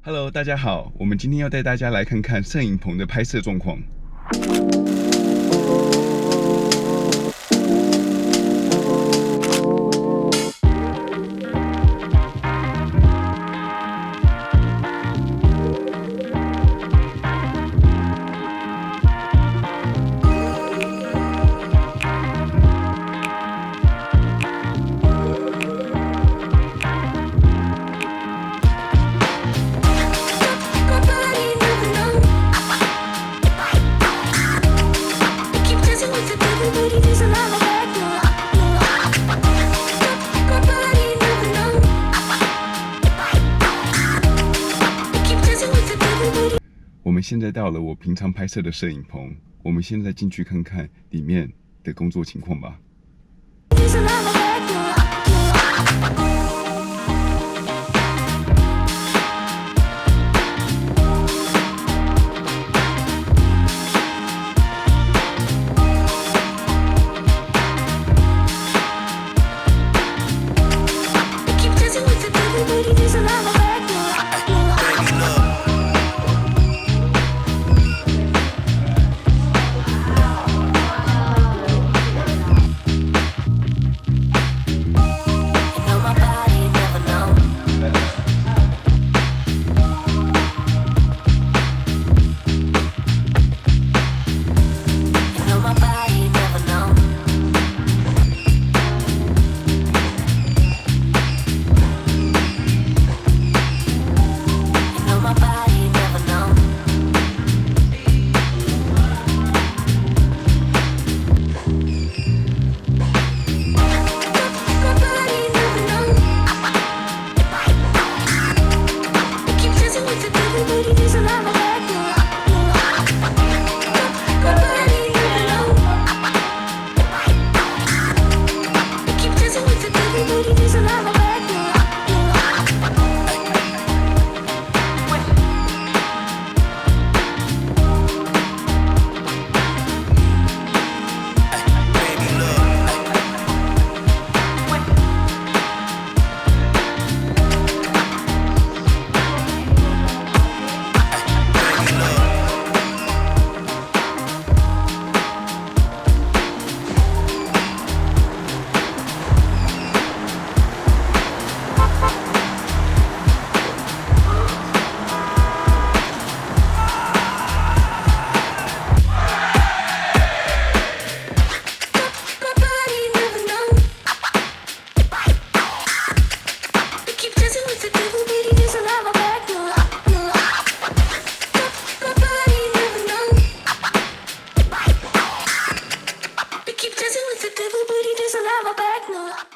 Hello， 大家好，我们今天要带大家来看看摄影棚的拍摄状况。我们现在到了我平常拍摄的摄影棚，我们现在进去看看里面的工作情况吧。Keep dancing with the devil, but he doesn't have a back, no.